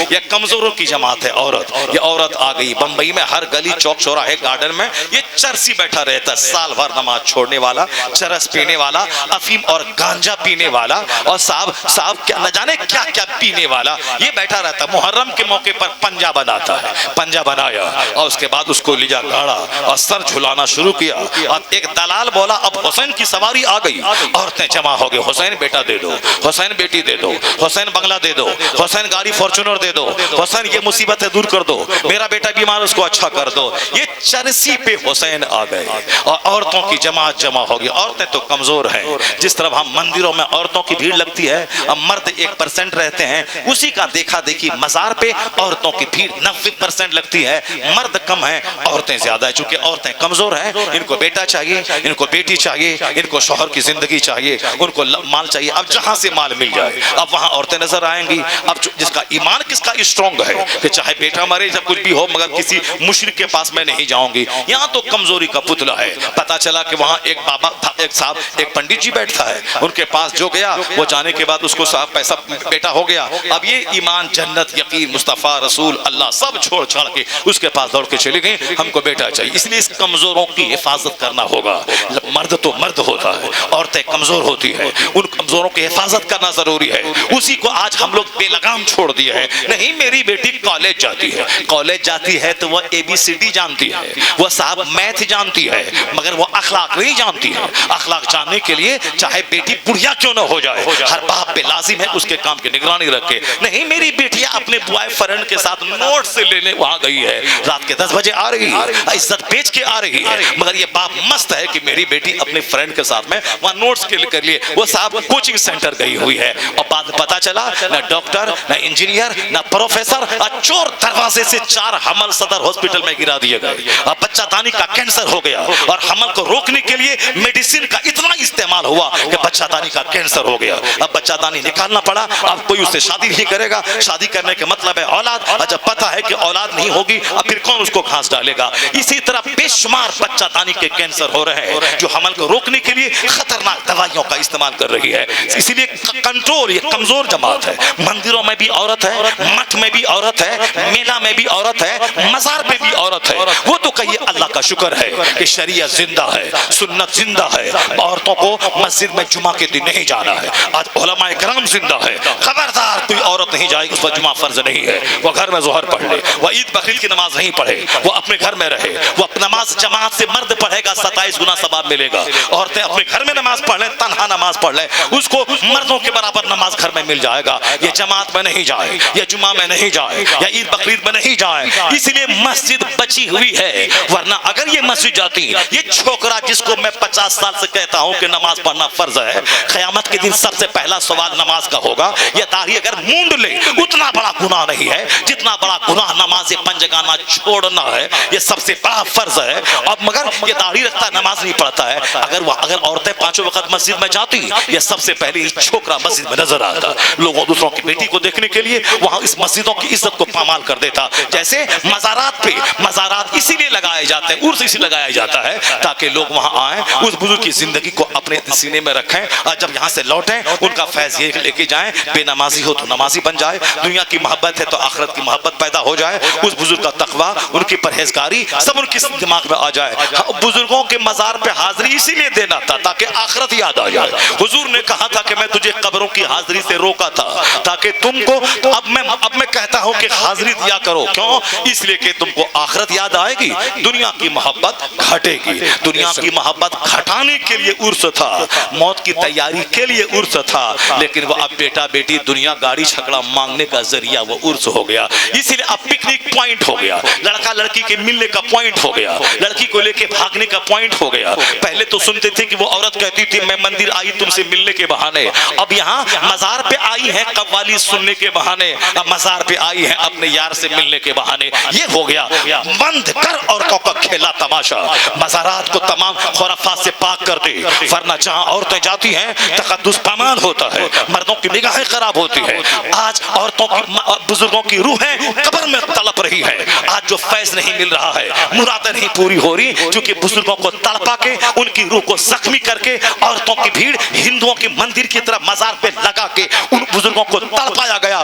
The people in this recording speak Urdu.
یہ کمزوروں کی جماعت ہے عورت. یہ عورت آ گئی بمبئی میں ہر گلی چوک چوراہے گارڈن میں یہ چرسی بیٹھا رہتا ہے, سال بھر نماز چھوڑنے والا, چرس پینے والا, افیم اور گانجا پینے والا, اور صاحب کیا نہ جانے کیا کیا پینے والا, یہ بیٹھا رہتا. محرم کے موقع پر پنجا بناتا ہے, پنجا بنایا اور اس کے بعد اس کو لے جا گاڑا اور سر جھلانا شروع کیا. اب ایک دلال بولا اب حسین کی سواری آ گئی. عورتیں جمع ہو گئے, حسین بیٹا دے دو, حسین بیٹی دے دو, حسین بنگلہ دے دو, حسین گاڑی فارچونر دے دو, حسین یہ مصیبتیں دور کر دو, میرا بیٹا بیمار اس کو اچھا کر دو. یہ چرسی پہ حسین آ گئے اور عورتوں کی جماعت جمع ہو گئی. عورتیں تو کمزور ہیں. جس طرح ہم مندروں میں عورتوں کی بھیڑ لگتی ہے, اب مرد 1% رہتے ہیں, اسی کا دیکھا دیکھی مزار پہ عورتوں کی بھیڑ 90% لگتی ہے. مرد کم ہیں, عورتیں زیادہ ہیں. چونکہ عورتیں کمزور ہیں, ان کو بیٹا چاہیے, ان کو بیٹی چاہیے, ان کو شوہر کی زندگی چاہیے, ان کو مال چاہیے. اب جہاں سے مال مل جائے اب وہاں عورتیں نظر آئیں گی. اب جس کا ایمان کس کا اسٹرانگ ہے کہ چاہے بیٹا مرے یا کچھ بھی ہو مگر کسی مشرک کے پاس میں نہیں جاؤں گی. یہاں تو کمزوری کا پتلا ہے. پتا چلا کہ وہاں ایک بابا ایک صاحب ایک پنڈت جی بیٹھتا ہے, ان کے پاس جو گیا وہ جانے کے بعد اس کو صاحب پیسہ بیٹا ہو گیا. اب یہ ایمان جنت یقین مصطفیٰ رسول اللہ سب چھوڑ چھاڑ کے اس کے پاس دوڑ کے چلے گئے, ہم کو بیٹا چاہیے. اس لیے اس کمزوروں کی حفاظت کرنا ہوگا. مرد تو مرد ہوتا ہے, عورتیں کمزور ہوتی ہے, ان کمزوروں کی حفاظت کرنا ضروری ہے. اسی کو آج ہم لوگ بے لگام چھوڑ دیے ہیں. نہیں میری بیٹی کالج جاتی ہے, کالج جاتی ہے تو وہ ABCD جانتی ہے, وہ صاحب میتھ جانتی ہے, مگر وہ اخلاق نہیں جانتی ہے. اخلاق جاننے کے لیے چاہے بیٹی بڑھیا کیوں نہ ہو جائے, ہر باپ پہ لازم ہے اس کے کام کی نگرانی رکھے. نہیں میری بیٹی اپنے بوائے فرینڈ کے ساتھ نوٹ سے لینے وہاں گئی ہے, رات کے 10 بجے آ رہی ہے, عزت بیچ کے آ رہی ہے, مگر یہ باپ مست ہے کہ میری بیٹی اپنے فرینڈ کے ساتھ میں وہاں نوٹس کے لیے وہ صاحب کوچنگ سینٹر گئی ہوئی ہے. اور بعد پتا چلا نہ ڈاکٹر نہ انجینئر نہ پروفیسر, چور دروازے سے 4 حمل صدر ہاسپٹل میں گرا دیے گئے. اب بچہ دانی کا کینسر ہو گیا اور حمل کو روکنے کے لیے میڈیسن کا اتنا استعمال ہوا کہ بچہ دانی کا کینسر ہو گیا. اب بچہ دانی نکالنا پڑا. اب کوئی اس سے شادی نہیں کرے گا, شادی کرنے کے مطلب ہے اولاد, اور جب پتا ہے کہ اولاد نہیں ہوگی اب پھر کون اس کو گھاس ڈالے گا. اسی طرح بے شمار بچہ دانی کے کینسر ہو رہے ہیں جو حمل کو روکنے کے لیے خطرناک دوائیوں کا استعمال کر رہی ہے. اسی لیے کنٹرول, یہ کمزور جماعت ہے. مندروں میں بھی عورت ہے, مٹھ میں بھی عورت ہے, میلہ میں بھی عورت ہے, مزار پہ بھی عورت ہے. وہ تو کہیے اللہ کا شکر ہے کہ شریعت زندہ ہے, سنت زندہ ہے. عورتوں کو مسجد میں جمعہ کے دن نہیں جانا ہے. آج علماء کرام زندہ ہے, خبردار کوئی عورت نہیں جائے گی, اس پر جمعہ فرض نہیں ہے. وہ گھر میں ظہر پڑھ لے, وہ عید بقرعید کی نماز نہیں پڑھے, وہ اپنے گھر میں رہے. وہ نماز جماعت سے مرد پڑھے گا 27 گنا ثواب ملے گا. عورتیں اپنے گھر میں نماز پڑھ لیں, تنہا نماز پڑھ لیں, اس کو مردوں کے برابر نماز گھر میں مل جائے گا. یہ جماعت میں نہیں جائے, یہ جمعہ میں نہیں جائے, یا عید بقرعید میں نہیں جائے. اس لیے مسجد بچی ہوئی ہے, ورنہ اگر یہ مسجد جاتی, یہ چھوکرا جس کو میں 50 سال سے کہتا ہوں کہ نماز پڑھنا فرض ہے, قیامت کے دن سب سے پہلا سوال نماز کا ہوگا. یہ داڑھی اگر مونڈ لے اتنا بڑا گناہ نہیں ہے جتنا بڑا گناہ نماز پنجگانہ چھوڑنا ہے. یہ سب سے بڑا فرض ہے. اب مگر یہ داڑھی رکھتا نماز نہیں پڑھتا ہے. اگر عورتیں 5 وقت مسجد میں جاتی, یہ سب سے پہلے چھوکرا مسجد میں نظر آتا. لوگوں دوسروں کی بیٹی کو دیکھنے کے لیے وہاں اس مسجدوں کی عزت کو پامال کر دیتا. جیسے مزارات پہ, مزارات اسی لیے لگائے جاتے ہیں, عرس اسی لگایا جاتا ہے تاکہ لوگ وہاں آئیں, اس بزرگ کی زندگی کو اپنے سینے میں رکھیں, اور جب یہاں سے لوٹیں ان کا فیض یہ لے کے جائیں, بے نمازی ہو تو نمازی بن جائے, دنیا کی محبت ہے تو آخرت کی محبت پیدا ہو جائے, اس بزرگ کا تقوی, ان کی پرہیزگاری سب ان کی دماغ میں آ جائے. بزرگوں کے مزار پہ حاضری اسی لیے دینا تھا تاکہ آخرت یاد آ جائے. حضور نے کہا تھا کہ میں تجھے قبروں کی حاضری سے روکا تھا تاکہ تم کو, اب میں کہتا ہوں کہ حاضری دیا کرو. کیوں؟ اس لیے کہ تم کو آخرت یاد آئے گی, دنیا کی محبت گھٹے گی. دنیا کی محبت گھٹانے کے لیے عرس تھا, موت کی تیاری کے لیے عرس تھا, لیکن وہ اب بیٹا بیٹی دنیا گاڑی چھکڑا مانگنے کا ذریعہ وہ عرس ہو گیا. اسی لیے اب پکنک پوائنٹ ہو گیا, لڑکا لڑکی کے ملنے کا پوائنٹ ہو گیا, لڑکی کو لے کے بھاگنے کا پوائنٹ ہو گیا. پہلے تو سنتے تھے کہ وہ عورت کہتی تھی میں مندر آئی تم سے ملنے کے بہانے, اب یہاں مزار پہ آئی ہے قوالی سننے کے بہانے, اب مزار پہ آئی ہے اپنے یار سے ملنے کے بہانے. یہ ہو گیا. بند کر عورتوں کا کھیلا تماشا, مزارات کو تمام خرافات سے پاک کر دے, ورنہ جہاں عورتیں جاتی ہیں تقدس پامال ہوتا ہے, مردوں کی نگاہیں خراب ہوتی ہے. آج عورتوں کی بزرگوں کی روحیں قبر میں تڑپ رہی ہے. آج جو فیض نہیں مل رہا ہے, مرادیں نہیں پوری ہو رہی, کیونکہ بزرگوں کو تڑپا کے ان کی روح کو زخمی کر کے عورتوں کی بھیڑ ہندوؤں کے مندر کی طرح مزار پہ لگا کے ان بزرگوں کو تڑپایا گیا,